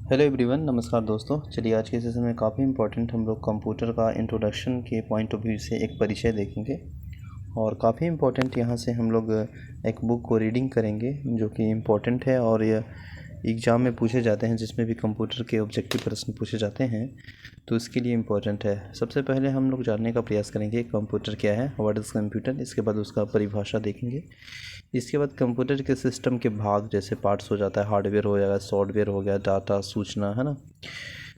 Hello everyone, नमस्कार दोस्तों। चलिए आज के सेशन में काफ़ी इंपॉर्टेंट हम लोग कंप्यूटर का इंट्रोडक्शन के पॉइंट ऑफ व्यू से एक परिचय देखेंगे और काफ़ी इंपॉर्टेंट यहाँ से हम लोग एक बुक को रीडिंग करेंगे जो कि इम्पोर्टेंट है और यह एग्ज़ाम में पूछे जाते हैं, जिसमें भी कंप्यूटर के ऑब्जेक्टिव प्रश्न पूछे जाते हैं तो इसके लिए इम्पोर्टेंट है। सबसे पहले हम लोग जानने का प्रयास करेंगे कंप्यूटर क्या है, व्हाट इज़ कंप्यूटर। इसके बाद उसका परिभाषा देखेंगे। इसके बाद कंप्यूटर के सिस्टम के भाग जैसे पार्ट्स हो जाता है, हार्डवेयर हो जाएगा, सॉफ्टवेयर हो गया, डाटा सूचना है ना,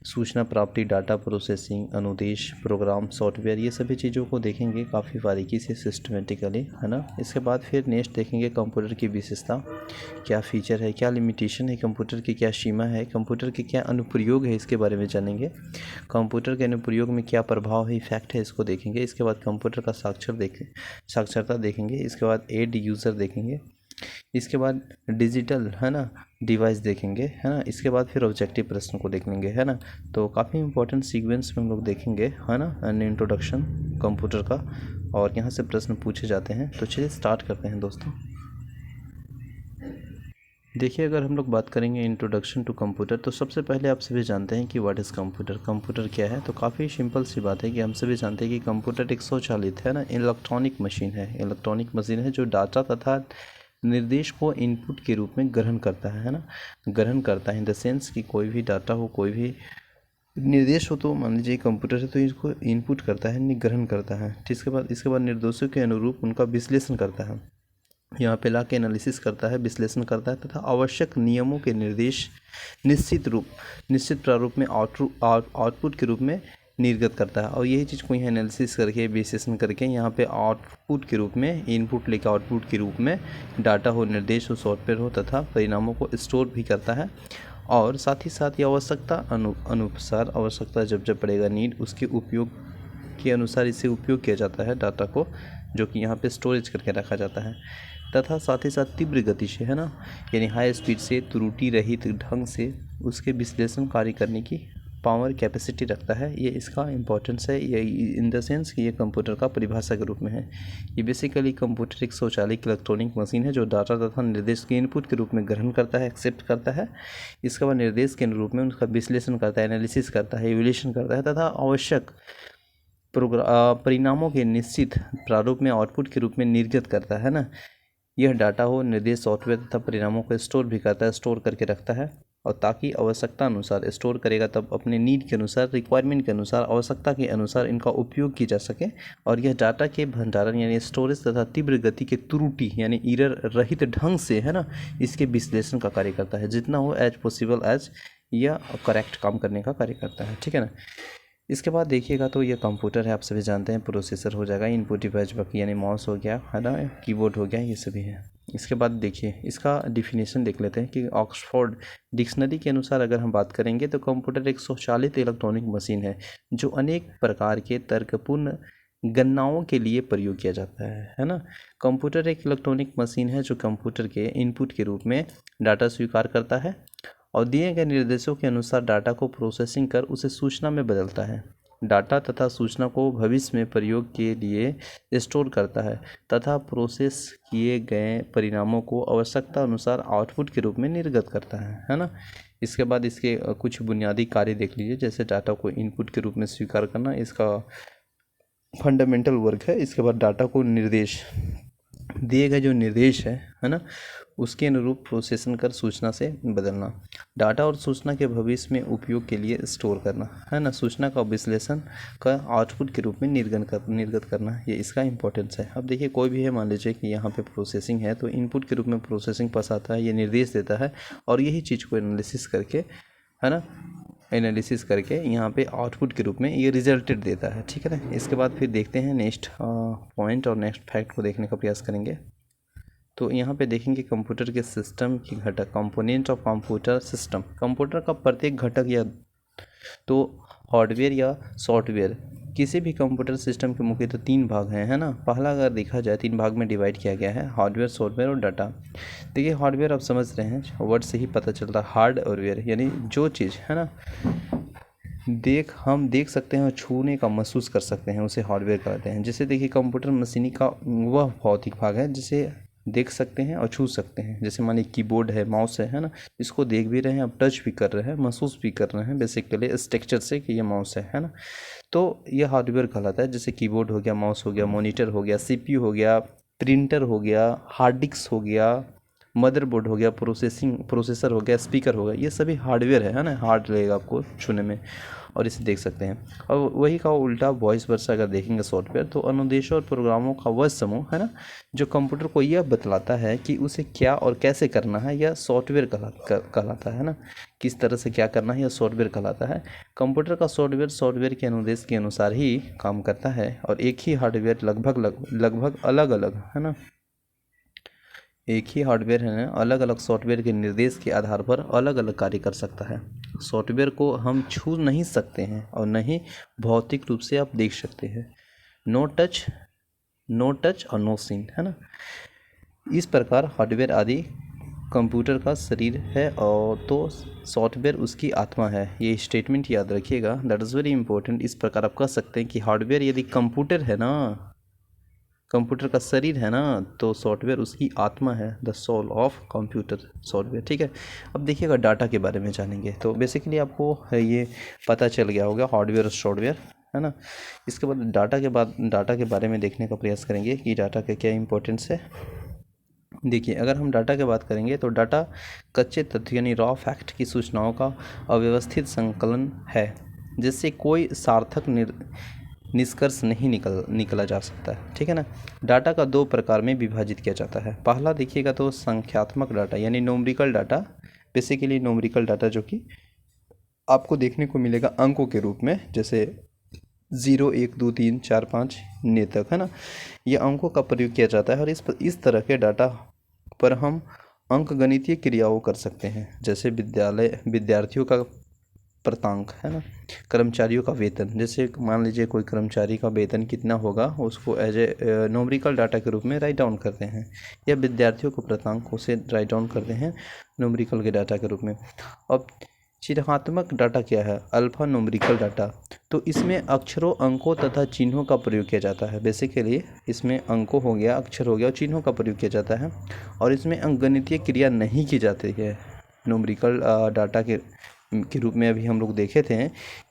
सूचना प्राप्ति, डाटा प्रोसेसिंग, अनुदेश, प्रोग्राम, सॉफ्टवेयर, ये सभी चीज़ों को देखेंगे काफ़ी बारीकी से सिस्टमेटिकली, है ना। इसके बाद फिर नेक्स्ट देखेंगे कंप्यूटर की विशेषता, क्या फ़ीचर है, क्या लिमिटेशन है कंप्यूटर की, क्या सीमा है कंप्यूटर के, क्या अनुप्रयोग है इसके बारे में जानेंगे। कंप्यूटर के अनुप्रयोग में क्या प्रभाव है, इफेक्ट है, इसको देखेंगे। इसके बाद कंप्यूटर का साक्षरता देखेंगे। इसके बाद एड यूज़र देखेंगे। इसके बाद डिजिटल है ना डिवाइस देखेंगे, है ना। इसके बाद फिर ऑब्जेक्टिव प्रश्न को देख लेंगे, है ना। तो काफ़ी इंपॉर्टेंट सीक्वेंस में हम लोग देखेंगे, है ना, एन इंट्रोडक्शन कंप्यूटर का, और यहाँ से प्रश्न पूछे जाते हैं। तो चलिए स्टार्ट करते हैं दोस्तों। देखिए, अगर हम लोग बात करेंगे इंट्रोडक्शन टू कंप्यूटर, तो सबसे पहले आप सभी जानते हैं कि व्हाट इज़ कंप्यूटर, कंप्यूटर क्या है। तो काफ़ी सिंपल सी बात है कि हम सभी जानते हैं कि कंप्यूटर एक स्वचालित है ना इलेक्ट्रॉनिक मशीन है। इलेक्ट्रॉनिक मशीन है जो डाटा तथा निर्देश को इनपुट के रूप में ग्रहण करता है ना, ग्रहण करता है इन द सेंस कि कोई भी डाटा हो, कोई भी निर्देश हो, तो मान लीजिए कंप्यूटर है तो इसको इनपुट करता है, ग्रहण करता है। इसके बाद निर्देशों के अनुरूप उनका विश्लेषण करता है, यहाँ पे ला के एनालिसिस करता है, विश्लेषण करता है तथा आवश्यक नियमों के निर्देश निश्चित प्रारूप में आउटपुट के रूप में निर्गत करता है। और यही चीज़ को यहाँ एनालिसिस करके विश्लेषण करके यहाँ पे आउटपुट के रूप में, इनपुट लेकर आउटपुट के रूप में डाटा हो, निर्देश हो, सॉफ्टवेयर हो तथा परिणामों को स्टोर भी करता है। और साथ ही साथ ये आवश्यकता अनुसार, आवश्यकता जब पड़ेगा, नीड, उसके उपयोग के अनुसार इसे उपयोग किया जाता है डाटा को, जो कि यहाँ पे स्टोरेज करके रखा जाता है। तथा साथ ही साथ तीव्र गति से, है ना, यानी हाई स्पीड से, त्रुटि रहित ढंग से उसके विश्लेषण कार्य करने की पावर कैपेसिटी रखता है। ये इसका इम्पोर्टेंस है, ये इन द सेंस कि ये कंप्यूटर का परिभाषा के रूप में है। ये बेसिकली कंप्यूटर एक स्वचालित इलेक्ट्रॉनिक मशीन है जो डाटा तथा निर्देश के इनपुट के रूप में ग्रहण करता है, एक्सेप्ट करता है। इसके बाद निर्देश के अनुरूप में उनका विश्लेषण करता है, एनालिसिस करता है, इवैल्यूएशन करता है तथा आवश्यक परिणामों के निश्चित प्रारूप में आउटपुट के रूप में निर्गत करता है ना। यह डाटा हो, निर्देश, सॉफ्टवेयर तथा परिणामों को स्टोर भी करता है, स्टोर करके रखता है, और ताकि आवश्यकता अनुसार स्टोर करेगा, तब अपने नीड के अनुसार, रिक्वायरमेंट के अनुसार, आवश्यकता के अनुसार इनका उपयोग की जा सके। और यह डाटा के भंडारण यानी स्टोरेज तथा तीव्र गति के त्रुटि यानी एरर रहित ढंग से, है ना, इसके विश्लेषण का कार्य करता है, जितना हो एज पॉसिबल एज यह करेक्ट काम करने का कार्य करता है, ठीक है ना। इसके बाद देखिएगा तो ये कंप्यूटर है, आप सभी जानते हैं, प्रोसेसर हो जाएगा, इनपुट डिवाइस बाकी यानी माउस हो गया, है ना, कीबोर्ड हो गया, ये सभी है। इसके बाद देखिए इसका डिफिनेशन देख लेते हैं कि ऑक्सफोर्ड डिक्शनरी के अनुसार अगर हम बात करेंगे तो कंप्यूटर एक स्वचालित इलेक्ट्रॉनिक मशीन है जो अनेक प्रकार के तर्कपूर्ण गणनाओं के लिए प्रयोग किया जाता है ना। कंप्यूटर एक इलेक्ट्रॉनिक मशीन है जो कंप्यूटर के इनपुट के रूप में डाटा स्वीकार करता है और दिए गए निर्देशों के अनुसार डाटा को प्रोसेसिंग कर उसे सूचना में बदलता है। डाटा तथा सूचना को भविष्य में प्रयोग के लिए स्टोर करता है तथा प्रोसेस किए गए परिणामों को आवश्यकता अनुसार आउटपुट के रूप में निर्गत करता है ना। इसके बाद इसके कुछ बुनियादी कार्य देख लीजिए, जैसे डाटा को इनपुट के रूप में स्वीकार करना, इसका फंडामेंटल वर्क है। इसके बाद डाटा को निर्देश, दिए गए जो निर्देश है ना, उसके अनुरूप प्रोसेसिंग कर सूचना से बदलना, डाटा और सूचना के भविष्य में उपयोग के लिए स्टोर करना, है ना, सूचना का विश्लेषण का आउटपुट के रूप में निर्गत करना, ये इसका इंपॉर्टेंस है। अब देखिए कोई भी है, मान लीजिए कि यहाँ पे प्रोसेसिंग है तो इनपुट के रूप में प्रोसेसिंग पास आता है, ये निर्देश देता है और यही चीज़ को एनालिसिस करके, है ना, एनालिसिस करके यहाँ पे आउटपुट के रूप में ये रिजल्टेड देता है, ठीक है ना। इसके बाद फिर देखते हैं नेक्स्ट पॉइंट और नेक्स्ट फैक्ट को देखने का प्रयास करेंगे। तो यहाँ पे देखेंगे कंप्यूटर के सिस्टम की घटक, component of computer system. Computer का प्रत्येक घटक या तो हार्डवेयर या सॉफ्टवेयर, किसी भी कंप्यूटर सिस्टम के मुख्यतः तीन भाग हैं, है ना। पहला अगर देखा जाए तीन भाग में डिवाइड किया गया है, हार्डवेयर, सॉफ्टवेयर और डाटा। देखिए हार्डवेयर आप समझ रहे हैं, वर्ड से ही पता चलता है, हार्ड और वेयर यानी जो चीज़, है ना, हम देख सकते हैं और छूने का महसूस कर सकते हैं, उसे हार्डवेयर कहते हैं। जैसे देखिए कंप्यूटर मशीनी का वह भौतिक भाग है जिसे देख सकते हैं और छू सकते हैं। जैसे मानिए कीबोर्ड है, माउस है ना, इसको देख भी रहे हैं, अब टच भी कर रहे हैं, महसूस भी कर रहे हैं बेसिकली इस टेक्सचर से कि ये माउस है ना। तो ये हार्डवेयर कहलाता है। जैसे कीबोर्ड हो गया, माउस हो गया, मॉनिटर हो गया, सीपीयू हो गया, प्रिंटर हो गया, हार्ड डिस्क हो गया, मदरबोर्ड हो गया, प्रोसेसर हो गया, स्पीकर हो गया, ये सभी हार्डवेयर है ना। हार्ड लगेगा आपको छूने में और इसे देख सकते हैं। और वही का उल्टा वॉइस वर्सा अगर देखेंगे सॉफ्टवेयर, तो अनुदेशों और प्रोग्रामों का वह समूह है ना, जो कंप्यूटर को यह बतलाता है कि उसे क्या और कैसे करना है, यह सॉफ्टवेयर कहलाता है ना। किस तरह से क्या करना है, यह सॉफ्टवेयर कहलाता है। कंप्यूटर का सॉफ्टवेयर के अनुदेश के अनुसार ही काम करता है और एक ही हार्डवेयर लगभग अलग अलग है ना, एक ही हार्डवेयर है ना, अलग अलग सॉफ्टवेयर के निर्देश के आधार पर अलग अलग कार्य कर सकता है। सॉफ्टवेयर को हम छू नहीं सकते हैं और न ही भौतिक रूप से आप देख सकते हैं। नो टच और नो सीन है ना। इस प्रकार हार्डवेयर आदि कंप्यूटर का शरीर है और तो सॉफ्टवेयर उसकी आत्मा है। ये स्टेटमेंट याद रखिएगा, दैट इज़ वेरी इंपॉर्टेंट। इस प्रकार आप कह सकते हैं कि हार्डवेयर यदि कंप्यूटर है ना, कंप्यूटर का शरीर है ना, तो सॉफ्टवेयर उसकी आत्मा है, the soul of computer software. ठीक है, अब देखिएगा डाटा के बारे में जानेंगे। तो बेसिकली आपको ये पता चल गया होगा हार्डवेयर और सॉफ्टवेयर है ना। इसके बाद डाटा के बारे में देखने का प्रयास करेंगे कि डाटा का क्या इंपॉर्टेंस है। देखिए, अगर हम डाटा की बात करेंगे तो डाटा कच्चे तथ्य यानी रॉ फैक्ट की सूचनाओं का अव्यवस्थित संकलन है, जिससे कोई सार्थक निष्कर्ष नहीं निकला जा सकता है। ठीक है ना। डाटा का दो प्रकार में विभाजित किया जाता है। पहला देखिएगा तो संख्यात्मक डाटा यानी numerical data, basically numerical data जो कि आपको देखने को मिलेगा अंकों के रूप में, जैसे 0 1 2 3 4 5 ने तक है ना। ये अंकों का प्रयोग किया जाता है और इस तरह के डाटा पर हम अंकगणितीय क्रियाओं कर सकते हैं, जैसे विद्यार्थियों का प्राप्तांक है ना, कर्मचारियों का वेतन। जैसे मान लीजिए कोई कर्मचारी का वेतन कितना होगा, उसको एज ए न्यूमेरिकल डाटा के रूप में राइट डाउन करते हैं, या विद्यार्थियों को प्राप्तांक से राइट डाउन करते हैं न्यूमेरिकल के डाटा के रूप में। अब चिन्हात्मक डाटा क्या है, अल्फा न्यूमेरिकल डाटा, तो इसमें अक्षरों, अंकों तथा चिन्हों का प्रयोग किया जाता है। बेसिकली इसमें अंकों हो गया, अक्षर हो गया और चिन्हों का प्रयोग किया जाता है, और इसमें अंकगणितीय क्रिया नहीं की जाती है। न्यूमेरिकल डाटा के रूप में अभी हम लोग देखे थे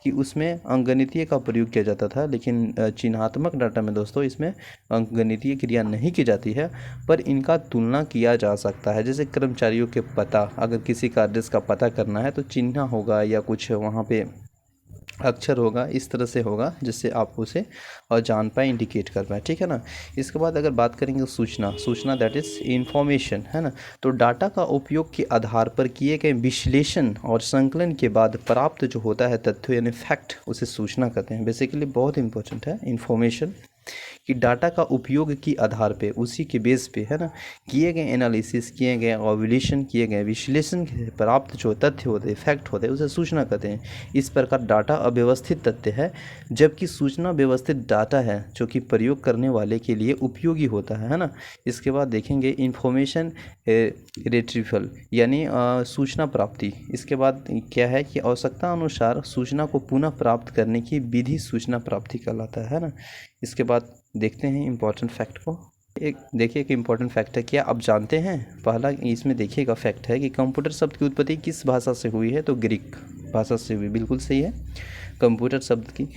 कि उसमें अंकगणितीय का प्रयोग किया जाता था, लेकिन चिन्हात्मक डाटा में दोस्तों इसमें अंकगणितीय क्रिया नहीं की जाती है, पर इनका तुलना किया जा सकता है। जैसे कर्मचारियों के पता, अगर किसी का एड्रेस का पता करना है तो चिन्ह होगा या कुछ वहाँ पे अक्षर होगा, इस तरह से होगा जिससे आप उसे जान पाए, इंडिकेट कर पाए। ठीक है ना। इसके बाद अगर बात करेंगे सूचना दैट इज़ इंफॉर्मेशन है ना, तो डाटा का उपयोग के आधार पर किए गए विश्लेषण और संकलन के बाद प्राप्त जो होता है तथ्य यानी फैक्ट, उसे सूचना कहते हैं। बेसिकली बहुत इंपॉर्टेंट है इंफॉर्मेशन, कि डाटा का उपयोग के आधार पे, उसी के बेस पे है ना, किए गए एनालिसिस, किए गए ओवल्यूशन, किए गए विश्लेषण के प्राप्त जो तथ्य होते हैं, फैक्ट होते हैं, उसे सूचना कहते हैं। इस प्रकार डाटा अव्यवस्थित तथ्य है, जबकि सूचना व्यवस्थित डाटा है जो कि प्रयोग करने वाले के लिए उपयोगी होता है ना। इसके बाद देखेंगे इंफॉर्मेशन रिट्रीवल यानी सूचना प्राप्ति। इसके बाद क्या है कि आवश्यकता अनुसार सूचना को पुनः प्राप्त करने की विधि सूचना प्राप्ति कहलाता है ना। इसके बाद देखते हैं इम्पॉर्टेंट फैक्ट को। एक देखिए कि इम्पॉर्टेंट फैक्ट है क्या आप जानते हैं। पहला इसमें देखिएगा फैक्ट है कि कंप्यूटर शब्द की उत्पत्ति किस भाषा से हुई है, तो ग्रीक भाषा से हुई। बिल्कुल सही है, कंप्यूटर शब्द की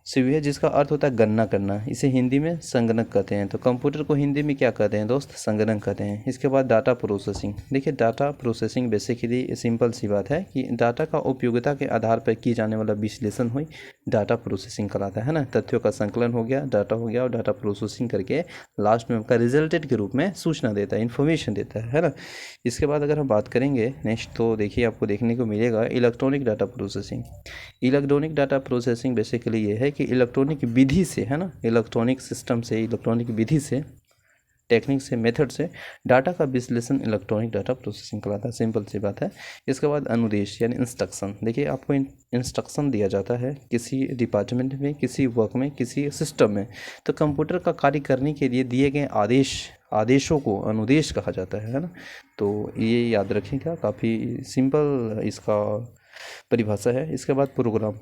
से हुई है, जिसका अर्थ होता है गणना करना। इसे हिंदी में संगणक कहते हैं। तो कंप्यूटर को हिंदी में क्या कहते हैं दोस्त, संगणक कहते हैं। इसके बाद डाटा प्रोसेसिंग। देखिए डाटा प्रोसेसिंग बेसिकली सिंपल सी बात है कि डाटा का उपयोगिता के आधार पर की जाने वाला विश्लेषण हुई डाटा प्रोसेसिंग कहलाता है ना। तथ्यों का संकलन हो गया, डाटा हो गया, और डाटा प्रोसेसिंग करके लास्ट में उनका रिजल्टेड के रूप में सूचना देता है, इन्फॉर्मेशन देता है ना। इसके बाद अगर हम बात करेंगे नेक्स्ट, तो देखिए आपको देखने को मिलेगा electronic data processing. Electronic data processing basically ये है कि इलेक्ट्रॉनिक विधि से है ना, इलेक्ट्रॉनिक सिस्टम से, इलेक्ट्रॉनिक विधि से, टेक्निक से, मेथड से डाटा का विश्लेषण इलेक्ट्रॉनिक डाटा प्रोसेसिंग कहलाता है। सिंपल सी बात है। इसके बाद अनुदेश यानी इंस्ट्रक्शन। देखिए आपको इंस्ट्रक्शन दिया जाता है किसी डिपार्टमेंट में, किसी वर्क में, किसी सिस्टम में, तो कंप्यूटर का कार्य करने के लिए दिए गए आदेशों को अनुदेश कहा जाता है ना। तो ये याद रखिएगा, काफ़ी सिंपल इसका परिभाषा है। इसके बाद प्रोग्राम,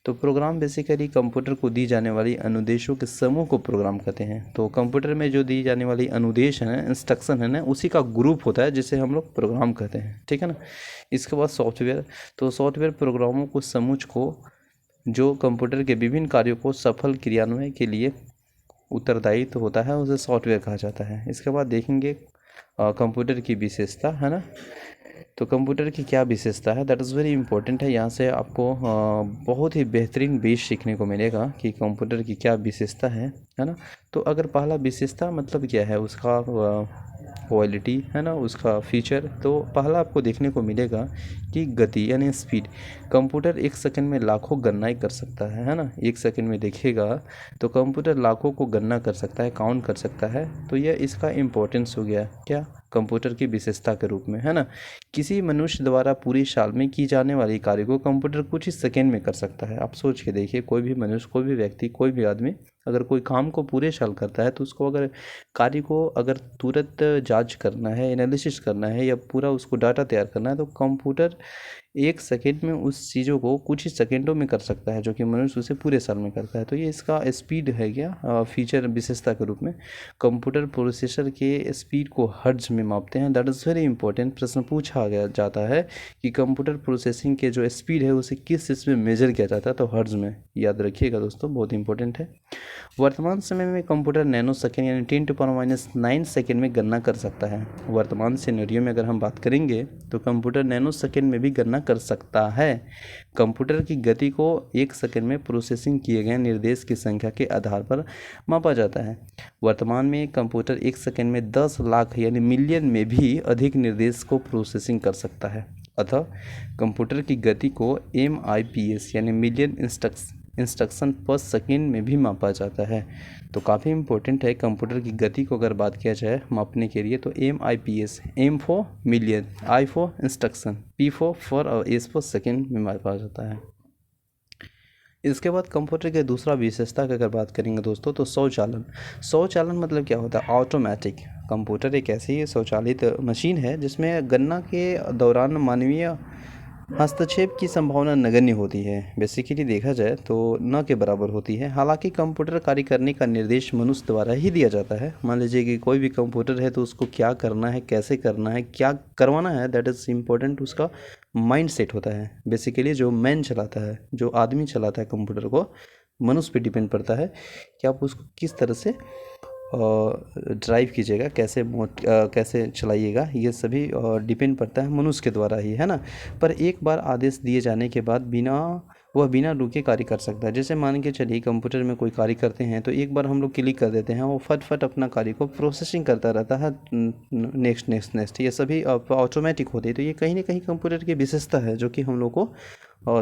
तो प्रोग्राम बेसिकली कंप्यूटर को दी जाने वाली अनुदेशों के समूह को प्रोग्राम कहते हैं। तो कंप्यूटर में जो दी जाने वाली अनुदेश है ना, इंस्ट्रक्शन है ना, उसी का ग्रुप होता है जिसे हम लोग प्रोग्राम कहते हैं, ठीक है ना। इसके बाद सॉफ्टवेयर, तो सॉफ्टवेयर प्रोग्रामों को समूह को जो कंप्यूटर के विभिन्न कार्यों को सफल क्रियान्वयन के लिए उत्तरदायित्व तो होता है, उसे सॉफ्टवेयर कहा जाता है। इसके बाद देखेंगे कंप्यूटर की विशेषता, है ना। तो कंप्यूटर की क्या विशेषता है, दैट इज़ वेरी इंपॉर्टेंट है। यहाँ से आपको बहुत ही बेहतरीन बेस सीखने को मिलेगा कि कंप्यूटर की क्या विशेषता है ना। तो अगर पहला विशेषता मतलब क्या है, उसका क्वालिटी, है ना, उसका फीचर, तो पहला आपको देखने को मिलेगा कि गति यानी स्पीड। कंप्यूटर 1 सेकंड में लाखों गणनाएं कर सकता है ना। 1 सेकंड में देखिएगा तो कंप्यूटर लाखों को गणना कर सकता है, काउंट कर सकता है। तो यह इसका इम्पोर्टेंस हो गया क्या, कंप्यूटर की विशेषता के रूप में, है ना। किसी मनुष्य द्वारा पूरी साल में की जाने वाली कार्य को कंप्यूटर कुछ ही सेकंड में कर सकता है। आप सोच के देखिए, कोई भी मनुष्य, कोई भी व्यक्ति, कोई भी आदमी अगर कोई काम को पूरे साल करता है तो उसको अगर कार्य को अगर तुरंत जांच करना है, एनालिसिस करना है या पूरा उसको डाटा तैयार करना है, तो कंप्यूटर 1 सेकंड में उस चीज़ों को कुछ ही सेकंडों में कर सकता है, जो कि मनुष्य उसे पूरे साल में करता है। तो ये इसका स्पीड है क्या, फीचर विशेषता के रूप में। कंप्यूटर प्रोसेसर के स्पीड को हर्ट्ज में मापते हैं, दैट इज़ वेरी इंपॉर्टेंट। प्रश्न पूछा गया जाता है कि कंप्यूटर प्रोसेसिंग के जो स्पीड है उसे किस चीज़ में मेजर किया जाता है, तो हर्ट्ज में। याद रखिएगा दोस्तों, बहुत इंपॉर्टेंट है। वर्तमान समय में कंप्यूटर नैनो सेकेंड यानी 10⁻⁹ सेकेंड में गणना कर सकता है। वर्तमान सिनेरियो में अगर हम बात करेंगे तो कंप्यूटर नैनो सेकेंड में भी गणना कर सकता है। कंप्यूटर की गति को 1 सेकेंड में प्रोसेसिंग किए गए निर्देश की संख्या के आधार पर मापा जाता है। वर्तमान में कंप्यूटर 1 सेकेंड में 10 लाख यानी मिलियन में भी अधिक निर्देश को प्रोसेसिंग कर सकता है। अतः कंप्यूटर की गति को MIPS यानी मिलियन इंस्ट्रक्शन पर सेकेंड में भी मापा जाता है। तो काफ़ी इंपॉर्टेंट है। कंप्यूटर की गति को अगर बात किया जाए मापने के लिए तो MIPS, M for million, I for instruction, P for और S फॉर सेकेंड में मापा जाता है। इसके बाद कंप्यूटर के दूसरा विशेषता की अगर बात करेंगे दोस्तों तो स्वचालन मतलब क्या होता है, ऑटोमेटिक। कंप्यूटर एक ऐसी स्वचालित मशीन है जिसमें गणना के दौरान मानवीय हस्तक्षेप की संभावना नगण्य होती है। बेसिकली देखा जाए तो न के बराबर होती है। हालांकि कंप्यूटर कार्य करने का निर्देश मनुष्य द्वारा ही दिया जाता है। मान लीजिए कि कोई भी कंप्यूटर है तो उसको क्या करना है, कैसे करना है, क्या करवाना है, दैट इज़ इम्पोर्टेंट। उसका माइंड सेट होता है। बेसिकली जो मैन चलाता है, जो आदमी चलाता है कंप्यूटर को, मनुष्य पे डिपेंड पड़ता है कि आप उसको किस तरह से ड्राइव कीजिएगा, कैसे चलाइएगा, ये सभी डिपेंड पड़ता है मनुष्य के द्वारा ही, है ना। पर एक बार आदेश दिए जाने के बाद बिना रुके कार्य कर सकता है। जैसे मान के चलिए कंप्यूटर में कोई कार्य करते हैं तो एक बार हम लोग क्लिक कर देते हैं, वो फट अपना कार्य को प्रोसेसिंग करता रहता है, नेक्स्ट, ये सभी ऑटोमेटिक होते हैं। तो ये कहीं ना कहीं कंप्यूटर की विशेषता है जो कि हम लोग को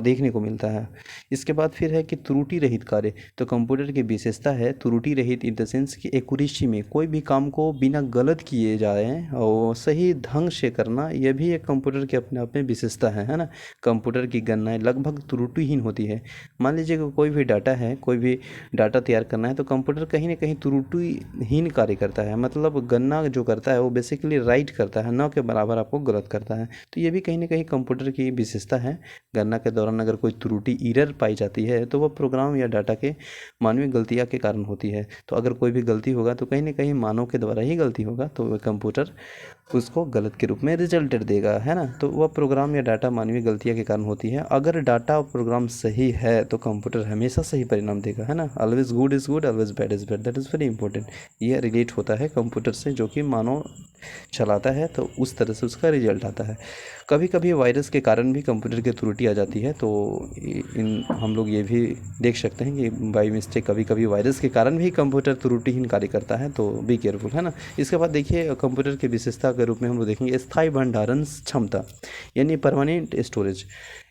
देखने को मिलता है। इसके बाद फिर है कि त्रुटि रहित कार्य। तो कंप्यूटर की विशेषता है त्रुटि रहित, इन द सेंस कि एक्यूरेसी में कोई भी काम को बिना गलत किए जाए और सही ढंग से करना, यह भी एक कंप्यूटर के अपने आप में विशेषता है ना। कंप्यूटर की गणनाएं लगभग त्रुटिहीन होती है। मान लीजिए कि कोई भी डाटा है, कोई भी डाटा तैयार करना है तो कंप्यूटर कहीं ना कहीं त्रुटिहीन कार्य करता है। मतलब गणना जो करता है वो बेसिकली राइट करता है, न के बराबर आपको गलत करता है। तो ये भी कहीं ना कहीं कंप्यूटर की विशेषता है। गणना के दौरान अगर कोई त्रुटि, एरर पाई जाती है तो वह प्रोग्राम या डाटा के मानवीय गलतियां के कारण होती है। तो अगर कोई भी गलती होगा तो कहीं ना कहीं मानव के द्वारा ही गलती होगा, तो वह कंप्यूटर उसको गलत के रूप में रिजल्ट देगा, है ना। तो वह प्रोग्राम या डाटा मानवीय गलतियां के कारण होती है। अगर डाटा और प्रोग्राम सही है तो कंप्यूटर हमेशा सही परिणाम देगा, है ना। Always good is good, always bad is bad, that is very important. यह रिलेट होता है कंप्यूटर से जो कि मानव चलाता है, तो उस तरह से उसका रिजल्ट आता है। कभी कभी वायरस के कारण भी कंप्यूटर की त्रुटि आ जाती है। तो हम लोग ये भी देख सकते हैं कि बाई मिस्टेक कभी कभी वायरस के कारण भी कंप्यूटर त्रुटिहीन कार्य करता है, तो बी केयरफुल, है ना। इसके बाद देखिए कंप्यूटर की विशेषता के रूप में हम लोग देखेंगे स्थायी भंडारण क्षमता यानी परमानेंट स्टोरेज।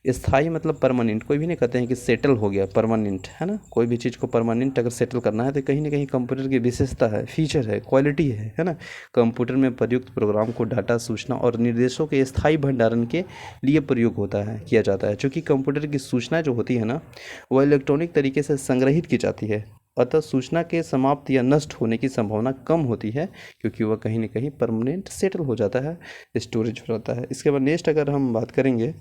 स्थायी मतलब परमानेंट, कोई भी नहीं कहते हैं कि सेटल हो गया, परमानेंट, है ना। कोई भी चीज़ को परमानेंट अगर सेटल करना है तो कहीं ना कहीं कंप्यूटर की विशेषता है, फीचर है, क्वालिटी है ना। कंप्यूटर में प्रयुक्त प्रोग्राम को डाटा, सूचना और निर्देशों के स्थायी भंडारण के लिए प्रयोग किया जाता है। चूँकि कंप्यूटर की सूचना जो होती है ना, वह इलेक्ट्रॉनिक तरीके से संग्रहित की जाती है, अतः सूचना के समाप्त या नष्ट होने की संभावना कम होती है, क्योंकि वह कहीं ना कहीं परमानेंट सेटल हो जाता है, स्टोरेज हो जाता है। इसके बाद नेक्स्ट अगर हम बात करेंगे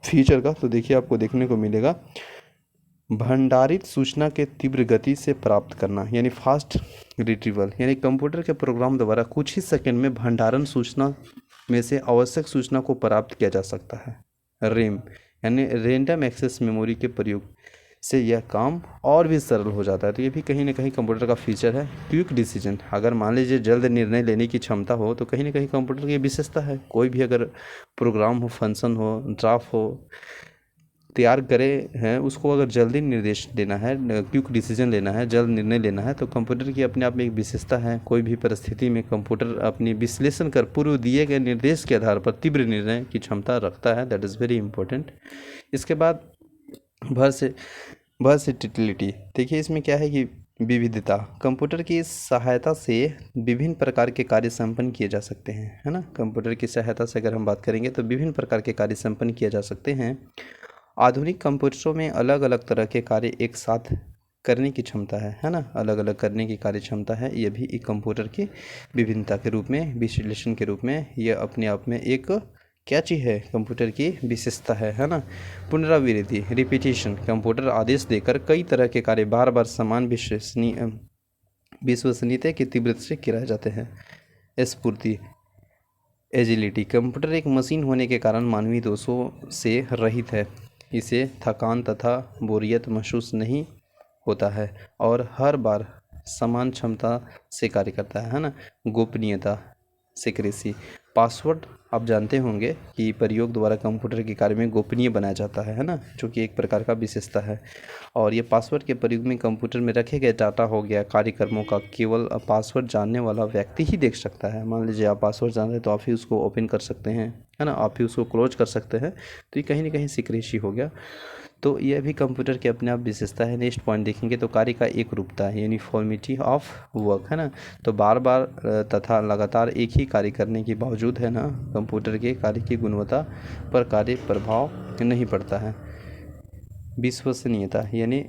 फीचर का, तो देखिए आपको देखने को मिलेगा भंडारित सूचना के तीव्र गति से प्राप्त करना, यानी फास्ट रिट्रीवल, यानी कंप्यूटर के प्रोग्राम द्वारा कुछ ही सेकंड में भंडारण सूचना में से आवश्यक सूचना को प्राप्त किया जा सकता है। रैम यानी रैंडम एक्सेस मेमोरी के प्रयोग से यह काम और भी सरल हो जाता है। तो ये भी कहीं ना कहीं कंप्यूटर का फीचर है। क्विक डिसीजन, अगर मान लीजिए जल्द निर्णय लेने की क्षमता हो तो कहीं ना कहीं कंप्यूटर की विशेषता है। कोई भी अगर प्रोग्राम हो, फंक्शन हो, ड्राफ्ट हो तैयार करे हैं, उसको अगर जल्दी निर्देश देना है, क्विक डिसीजन लेना है, जल्द निर्णय लेना है, तो कंप्यूटर की अपने आप में एक विशेषता है। कोई भी परिस्थिति में कंप्यूटर अपनी विश्लेषण कर पूर्व दिए गए निर्देश के आधार पर तीव्र निर्णय की क्षमता रखता है। That is very important. इसके बाद वर्सेटिलिटी, देखिए इसमें क्या है कि विविधता, कंप्यूटर की सहायता से विभिन्न प्रकार के कार्य संपन्न किए जा सकते हैं, है ना। कंप्यूटर की सहायता से अगर हम बात करेंगे तो विभिन्न प्रकार के कार्य संपन्न किए जा सकते हैं। आधुनिक कंप्यूटरों में अलग अलग तरह के कार्य एक साथ करने की क्षमता है ना, अलग अलग करने की कार्य क्षमता है। ये भी एक कंप्यूटर की विभिन्नता के रूप में, विश्लेषण के रूप में ये अपने आप में एक क्या चीज़ है, कंप्यूटर की विशेषता है ना। पुनरावृत्ति, रिपीटिशन, कंप्यूटर आदेश देकर कई तरह के कार्य बार बार समान विश्वसनीयता की तीव्रता से किए जाते हैं। स्फूर्ति, एजिलिटी, कंप्यूटर एक मशीन होने के कारण मानवीय दोषों से रहित है। इसे थकान तथा बोरियत महसूस नहीं होता है और हर बार समान क्षमता से कार्य करता है ना। गोपनीयता, सिक्रेसी, पासवर्ड आप जानते होंगे कि प्रयोग द्वारा कंप्यूटर के कार्य में गोपनीय बनाया जाता है ना, जो कि एक प्रकार का विशेषता है। और ये पासवर्ड के प्रयोग में कंप्यूटर में रखे गए डाटा हो गया, कार्यक्रमों का केवल पासवर्ड जानने वाला व्यक्ति ही देख सकता है। मान लीजिए आप पासवर्ड जान रहे हैं तो आप ही उसको ओपन कर सकते हैं, है ना, आप ही उसको क्लोज कर सकते हैं। तो ये कहीं ना कहीं सिक्रेसी हो गया। तो यह भी कंप्यूटर की अपने आप विशेषता है। नेक्स्ट पॉइंट देखेंगे तो कार्य का एक रूपता है, यूनिफॉर्मिटी ऑफ वर्क, है ना। तो बार बार तथा लगातार एक ही कार्य करने के बावजूद, है ना, कंप्यूटर के कार्य की गुणवत्ता पर कार्य प्रभाव नहीं पड़ता है। विश्वसनीयता यानी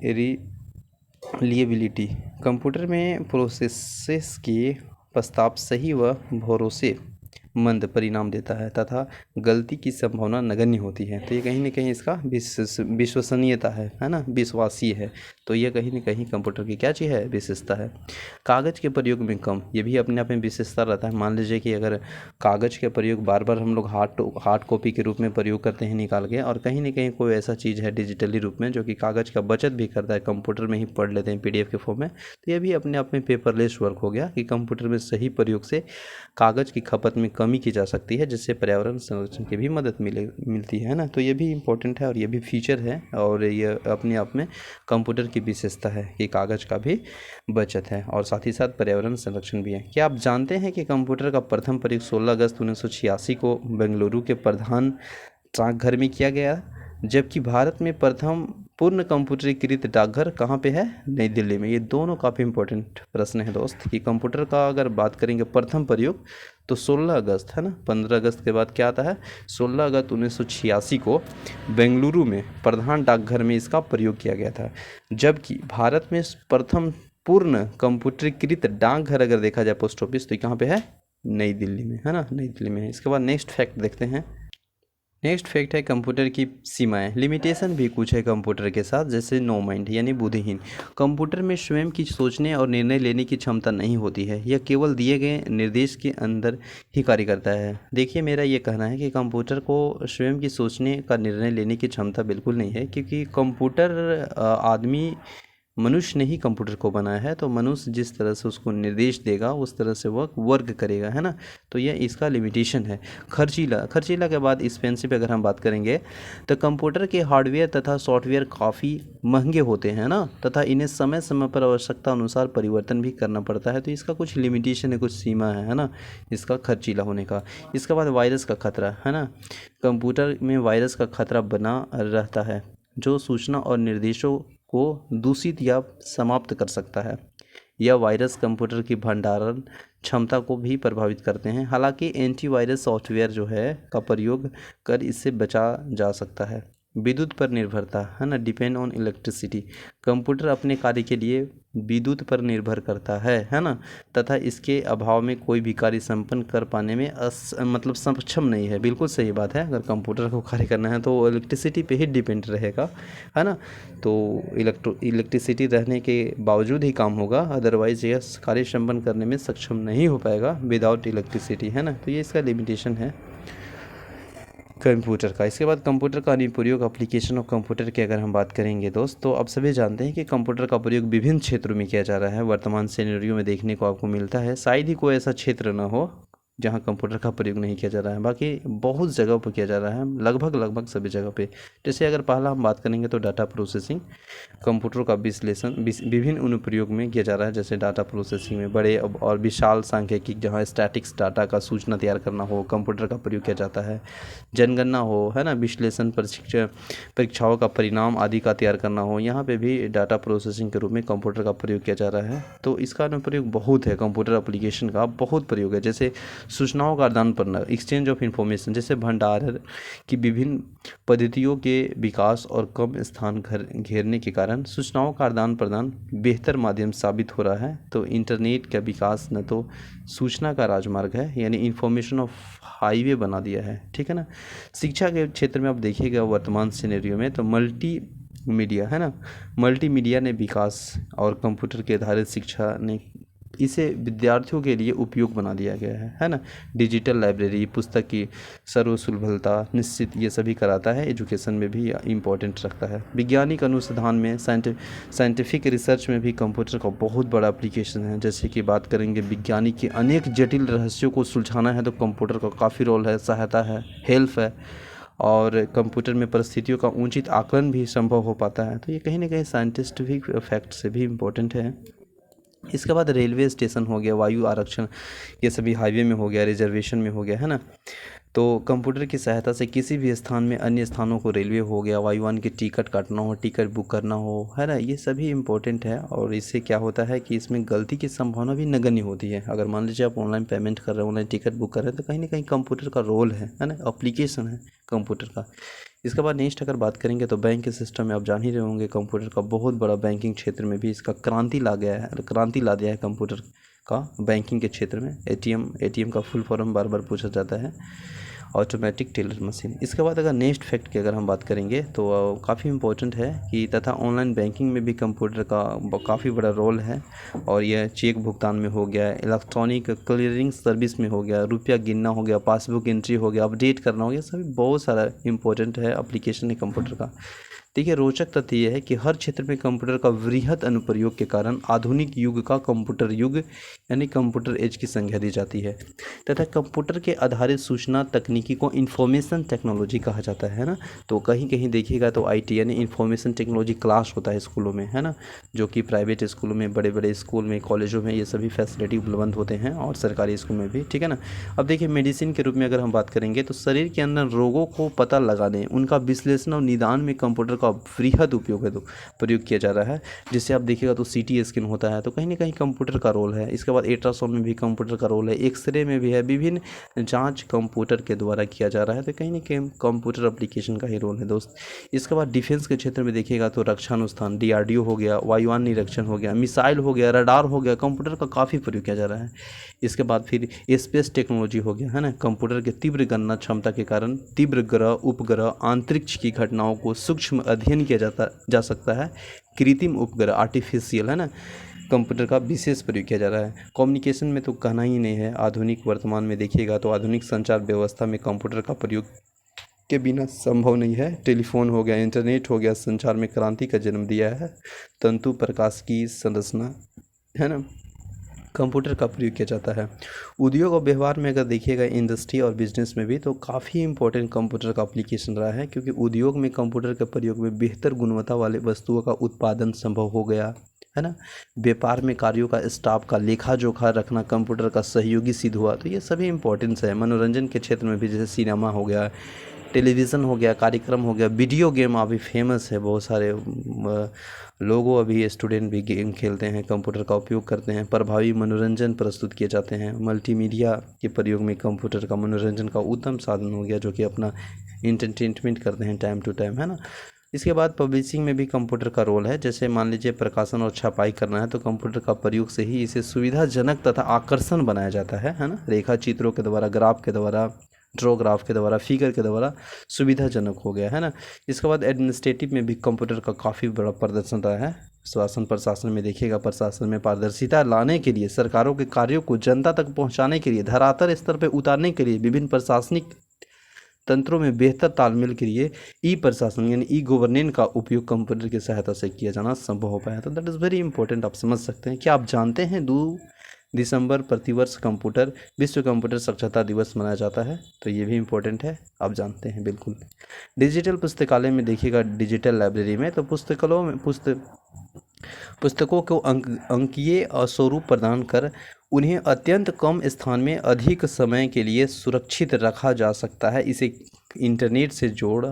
रिलिएबिलिटी, कंप्यूटर में प्रोसेसेस के प्रस्ताव सही व भरोसेमंद परिणाम देता है तथा गलती की संभावना नगण्य होती है। तो ये कहीं ना कहीं इसका विश्वसनीयता है ना, विश्वासीय है। तो ये कहीं ना कहीं कंप्यूटर की क्या चीज़ है, विशेषता है। कागज़ के प्रयोग में कम, ये भी अपने आप में विशेषता रहता है। मान लीजिए कि अगर कागज़ के प्रयोग बार बार हम लोग हार्ड कॉपी के रूप में प्रयोग करते हैं निकाल के, और कहीं ना कहीं कोई ऐसा चीज़ है डिजिटली रूप में जो कि कागज़ का बचत भी करता है, कंप्यूटर में ही पढ़ लेते हैं PDF के फॉर्म में, तो ये भी अपने आप में पेपरलेस वर्क हो गया कि कंप्यूटर में सही प्रयोग से कागज़ की खपत में कमी की जा सकती है, जिससे पर्यावरण संरक्षण की भी मदद मिलती है ना। तो ये भी इम्पोर्टेंट है और ये भी फीचर है, और ये अपने आप में कंप्यूटर की विशेषता है कि कागज़ का भी बचत है और साथ ही साथ पर्यावरण संरक्षण भी है। क्या आप जानते हैं कि कंप्यूटर का प्रथम प्रयोग 16 अगस्त 1986 को बेंगलुरु के प्रधान डाकघर में किया गया, जबकि भारत में प्रथम पूर्ण कंप्यूटरीकृत डाकघर कहाँ पे है, नई दिल्ली में। ये दोनों काफ़ी इंपॉर्टेंट प्रश्न है दोस्त, कि कंप्यूटर का अगर बात करेंगे प्रथम प्रयोग तो 16 अगस्त, है ना, 15 अगस्त के बाद क्या आता है, 16 अगस्त 1986 को बेंगलुरु में प्रधान डाकघर में इसका प्रयोग किया गया था। जबकि भारत में प्रथम पूर्ण कंप्यूटरीकृत डाकघर अगर देखा जाए पोस्ट ऑफिस, तो कहाँ पे है, नई दिल्ली में, है ना, नई दिल्ली में है। इसके बाद नेक्स्ट फैक्ट देखते हैं। नेक्स्ट फैक्ट है कंप्यूटर की सीमाएं, लिमिटेशन भी कुछ है कंप्यूटर के साथ, जैसे नो माइंड यानी बुद्धिहीन। कंप्यूटर में स्वयं की सोचने और निर्णय लेने की क्षमता नहीं होती है, यह केवल दिए गए निर्देश के अंदर ही कार्य करता है। देखिए मेरा ये कहना है कि कंप्यूटर को स्वयं की सोचने का निर्णय लेने की क्षमता बिल्कुल नहीं है, क्योंकि कंप्यूटर मनुष्य ने ही कंप्यूटर को बनाया है। तो मनुष्य जिस तरह से उसको निर्देश देगा उस तरह से वह वर्क करेगा, है ना। तो यह इसका लिमिटेशन है। खर्चीला के बाद एक्सपेंसिव अगर हम बात करेंगे तो कंप्यूटर के हार्डवेयर तथा सॉफ्टवेयर काफ़ी महंगे होते हैं ना, तथा इन्हें समय समय पर आवश्यकता अनुसार परिवर्तन भी करना पड़ता है। तो इसका कुछ लिमिटेशन है, कुछ सीमा है ना, इसका खर्चीला होने का। इसके बाद वायरस का खतरा, है ना, कंप्यूटर में वायरस का खतरा बना रहता है जो सूचना और निर्देशों को दूषित या समाप्त कर सकता है। यह वायरस कंप्यूटर की भंडारण क्षमता को भी प्रभावित करते हैं। हालांकि एंटीवायरस सॉफ्टवेयर जो है का प्रयोग कर इससे बचा जा सकता है। विद्युत पर निर्भरता, है ना, डिपेंड ऑन इलेक्ट्रिसिटी। कंप्यूटर अपने कार्य के लिए विद्युत पर निर्भर करता है ना, तथा इसके अभाव में कोई भी कार्य संपन्न कर पाने में मतलब सक्षम नहीं है। बिल्कुल सही बात है, अगर कंप्यूटर को कार्य करना है तो वो इलेक्ट्रिसिटी पे ही डिपेंड रहेगा, है ना। तो इलेक्ट्रिसिटी रहने के बावजूद ही काम होगा, अदरवाइज यह कार्य संपन्न करने में सक्षम नहीं हो पाएगा विदाउट इलेक्ट्रिसिटी, है ना। तो ये इसका लिमिटेशन है कंप्यूटर का। इसके बाद कंप्यूटर का अनुप्रयोग, एप्लीकेशन ऑफ कंप्यूटर की अगर हम बात करेंगे दोस्त, तो आप सभी जानते हैं कि कंप्यूटर का प्रयोग विभिन्न क्षेत्रों में किया जा रहा है। वर्तमान सिनेरियो में देखने को आपको मिलता है, शायद ही कोई ऐसा क्षेत्र ना हो जहाँ कंप्यूटर का प्रयोग नहीं किया जा रहा है। बाकी बहुत जगह पर किया जा रहा है, लगभग सभी जगह पे। जैसे अगर पहला हम बात करेंगे तो डाटा प्रोसेसिंग, कंप्यूटर का विश्लेषण विभिन्न अनुप्रयोग में किया जा रहा है। जैसे डाटा प्रोसेसिंग में बड़े और विशाल सांख्यिकी, जहाँ स्टैटिक्स डाटा का सूचना तैयार करना हो, कंप्यूटर का प्रयोग किया जाता है। जनगणना हो, है ना, विश्लेषण, परीक्षाओं का परिणाम आदि का तैयार करना हो, यहाँ पे भी डाटा प्रोसेसिंग के रूप में कंप्यूटर का प्रयोग किया जा रहा है। तो इसका अनुप्रयोग बहुत है, कंप्यूटर एप्लीकेशन का बहुत प्रयोग है। जैसे सूचनाओं का आदान प्रदान, एक्सचेंज ऑफ इंफॉर्मेशन, जैसे भंडारण की विभिन्न पद्धतियों के विकास और कम स्थान घेरने के कारण सूचनाओं का आदान प्रदान बेहतर माध्यम साबित हो रहा है। तो इंटरनेट का विकास न तो सूचना का राजमार्ग है, यानी इंफॉर्मेशन ऑफ हाईवे बना दिया है, ठीक है ना। शिक्षा के क्षेत्र में आप देखिएगा वर्तमान सिनेरियो में तो मल्टी मीडिया, है ना, मल्टीमीडिया ने विकास और कंप्यूटर के आधारित शिक्षा ने इसे विद्यार्थियों के लिए उपयोग बना दिया गया है ना। डिजिटल लाइब्रेरी, पुस्तक की सर्वसुलभता निश्चित ये सभी कराता है, एजुकेशन में भी इम्पोर्टेंट रखता है। वैज्ञानिक अनुसंधान में, साइंटिफिक रिसर्च में भी कंप्यूटर का बहुत बड़ा एप्लीकेशन है। जैसे कि बात करेंगे विज्ञानिक के अनेक जटिल रहस्यों को सुलझाना है तो कंप्यूटर का काफ़ी रोल है, सहायता है, हेल्प है। और कंप्यूटर में परिस्थितियों का उचित आकलन भी संभव हो पाता है। तो ये कहीं ना कहीं साइंटिफिक फैक्ट से भी इम्पोर्टेंट है। इसके बाद रेलवे स्टेशन हो गया, वायु आरक्षण, ये सभी हाईवे में हो गया, रिजर्वेशन में हो गया, है ना। तो कंप्यूटर की सहायता से किसी भी स्थान में अन्य स्थानों को, रेलवे हो गया, वायुयान की टिकट काटना हो, टिकट बुक करना हो, है ना, ये सभी इम्पोर्टेंट है। और इससे क्या होता है कि इसमें गलती की संभावना भी नगण्य होती है। अगर मान लीजिए आप ऑनलाइन पेमेंट कर रहे हैं, ऑनलाइन टिकट बुक कर रहे हैं, तो कहीं ना कहीं कंप्यूटर का रोल है ना, एप्लीकेशन है कंप्यूटर का। इसके बाद नेक्स्ट अगर बात करेंगे तो बैंक के सिस्टम में आप जान ही रहे होंगे, कंप्यूटर का बहुत बड़ा बैंकिंग क्षेत्र में भी इसका क्रांति ला दिया है कंप्यूटर का बैंकिंग के क्षेत्र में। एटीएम का फुल फॉर्म बार बार पूछा जाता है, ऑटोमेटिक टेलर मशीन। इसके बाद अगर नेक्स्ट फैक्ट की अगर हम बात करेंगे तो काफ़ी इम्पोर्टेंट है कि तथा ऑनलाइन बैंकिंग में भी कंप्यूटर का काफ़ी बड़ा रोल है। और यह चेक भुगतान में हो गया, इलेक्ट्रॉनिक क्लियरिंग सर्विस में हो गया, रुपया गिनना हो गया, पासबुक एंट्री हो गया, अपडेट करना हो गया, सभी बहुत सारा इंपॉर्टेंट है एप्लीकेशन है कंप्यूटर का। देखिए रोचक तथ्य यह है कि हर क्षेत्र में कंप्यूटर का वृहद अनुप्रयोग के कारण आधुनिक युग का कंप्यूटर युग यानी कंप्यूटर एज की संज्ञा दी जाती है। तथा कंप्यूटर के आधारित सूचना तकनीकी को इंफॉर्मेशन टेक्नोलॉजी कहा जाता है ना। तो कहीं कहीं देखिएगा तो आईटी यानी इंफॉर्मेशन टेक्नोलॉजी क्लास होता है स्कूलों में, है ना, जो कि प्राइवेट स्कूलों में, बड़े बड़े स्कूल में, कॉलेजों में ये सभी फैसिलिटी उपलब्ध होते हैं, और सरकारी स्कूल में भी, ठीक है ना। अब देखिए मेडिसिन के रूप में अगर हम बात करेंगे तो शरीर के अंदर रोगों को पता लगाने, उनका विश्लेषण और निदान में कंप्यूटर का वृहद उपयोग है, तो प्रयोग किया जा रहा है। जिससे आप देखिएगा तो सीटी स्कैन होता है, तो कहीं ना कहीं कंप्यूटर का रोल है। इसके बाद अल्ट्रासाउंड में भी कंप्यूटर का रोल है, एक्सरे में भी है, विभिन्न जांच कंप्यूटर के द्वारा किया जा रहा है, तो कहीं ना कहीं कंप्यूटर एप्लीकेशन का ही रोल है दोस्त। इसके बाद डिफेंस के क्षेत्र में देखिएगा तो रक्षा अनुसंधान, डीआरडीओ हो गया, वायुयान निरीक्षण हो गया, मिसाइल हो गया, रडार हो गया, कंप्यूटर का काफ़ी प्रयोग किया जा रहा है। इसके बाद फिर स्पेस टेक्नोलॉजी हो गया, है ना, कंप्यूटर के तीव्र गणना क्षमता के कारण तीव्र ग्रह, उपग्रह, अंतरिक्ष की घटनाओं को सूक्ष्म अध्ययन किया जा सकता है। कृत्रिम उपग्रह, आर्टिफिशियल, है ना, कंप्यूटर का विशेष प्रयोग किया जा रहा है। कम्युनिकेशन में तो कहना ही नहीं है, आधुनिक वर्तमान में देखिएगा तो आधुनिक संचार व्यवस्था में कंप्यूटर का प्रयोग के बिना संभव नहीं है। टेलीफोन हो गया, इंटरनेट हो गया, संचार में क्रांति का जन्म दिया है। तंतु प्रकाश की संरचना, है ना, कंप्यूटर का प्रयोग किया जाता है। उद्योग और व्यवहार में अगर देखिएगा, इंडस्ट्री और बिजनेस में भी तो काफ़ी इंपॉर्टेंट कंप्यूटर का एप्लीकेशन रहा है, क्योंकि उद्योग में कंप्यूटर के प्रयोग में बेहतर गुणवत्ता वाले वस्तुओं का उत्पादन संभव हो गया, है ना। व्यापार में कार्यों का, स्टाफ का लेखा जोखा रखना कंप्यूटर का सहयोगी सिद्ध हुआ। तो ये सभी इंपॉर्टेंस है। मनोरंजन के क्षेत्र में भी जैसे सिनेमा हो गया, टेलीविज़न हो गया, कार्यक्रम हो गया, वीडियो गेम अभी फेमस है, बहुत सारे लोगों अभी स्टूडेंट भी गेम खेलते हैं, कंप्यूटर का उपयोग करते हैं, प्रभावी मनोरंजन प्रस्तुत किए जाते हैं। मल्टीमीडिया के प्रयोग में कंप्यूटर का मनोरंजन का उत्तम साधन हो गया, जो कि अपना इंटरटेनमेंट करते हैं टाइम टू टाइम, है ना। इसके बाद पब्लिशिंग में भी कंप्यूटर का रोल है। जैसे मान लीजिए प्रकाशन और छपाई करना है तो कंप्यूटर का प्रयोग से ही इसे सुविधाजनक तथा आकर्षण बनाया जाता है ना। रेखा चित्रों के द्वारा, ग्राफ के द्वारा, ड्रॉ ग्राफ के द्वारा, फिगर के द्वारा सुविधाजनक हो गया, है ना। इसके बाद एडमिनिस्ट्रेटिव में भी कंप्यूटर का काफ़ी बड़ा प्रदर्शन रहा है। शासन प्रशासन में देखिएगा, प्रशासन में पारदर्शिता लाने के लिए, सरकारों के कार्यों को जनता तक पहुंचाने के लिए, धरातल स्तर पर उतारने के लिए, विभिन्न प्रशासनिक तंत्रों में बेहतर तालमेल के लिए ई प्रशासन यानी ई गवर्नेंस का उपयोग कंप्यूटर की सहायता से किया जाना संभव हो पाया। तो दैट इज़ वेरी इंपॉर्टेंट। आप समझ सकते हैं। क्या आप जानते हैं 2 दिसंबर प्रतिवर्ष विश्व कंप्यूटर साक्षरता दिवस मनाया जाता है? तो ये भी इम्पोर्टेंट है, आप जानते हैं बिल्कुल। डिजिटल पुस्तकालय में देखिएगा, डिजिटल लाइब्रेरी में तो पुस्तकों को अंकीय स्वरूप प्रदान कर उन्हें अत्यंत कम स्थान में अधिक समय के लिए सुरक्षित रखा जा सकता है, इसे इंटरनेट से जोड़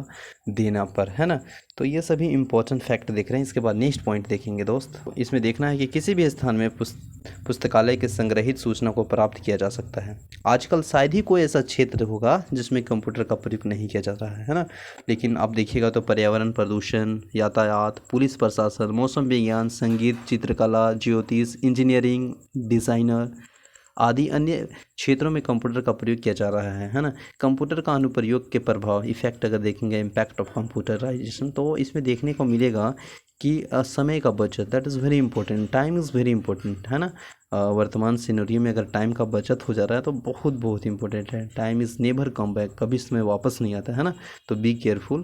देना पर, है ना। तो ये सभी इंपॉर्टेंट फैक्ट देख रहे हैं। इसके बाद नेक्स्ट पॉइंट देखेंगे दोस्त। इसमें देखना है कि किसी भी स्थान में पुस्तकालय के संग्रहित सूचना को प्राप्त किया जा सकता है। आजकल शायद ही कोई ऐसा क्षेत्र होगा जिसमें कंप्यूटर का प्रयोग नहीं किया जा रहा है ना। लेकिन आप देखिएगा तो पर्यावरण, प्रदूषण, यातायात, पुलिस प्रशासन, मौसम विज्ञान, संगीत, चित्रकला, ज्योतिष, इंजीनियरिंग, डिज़ाइनर आदि अन्य क्षेत्रों में कंप्यूटर का प्रयोग किया जा रहा है ना। कंप्यूटर का अनुप्रयोग के प्रभाव, इफेक्ट अगर देखेंगे, इम्पैक्ट ऑफ कंप्यूटराइजेशन, तो इसमें देखने को मिलेगा कि समय का बचत, that is very important. Time is very important, है ना। वर्तमान सिनेरियो में अगर टाइम का बचत हो जा रहा है तो बहुत बहुत इंपॉर्टेंट है। Time is never come back, कभी समय वापस नहीं आता, है ना। तो be careful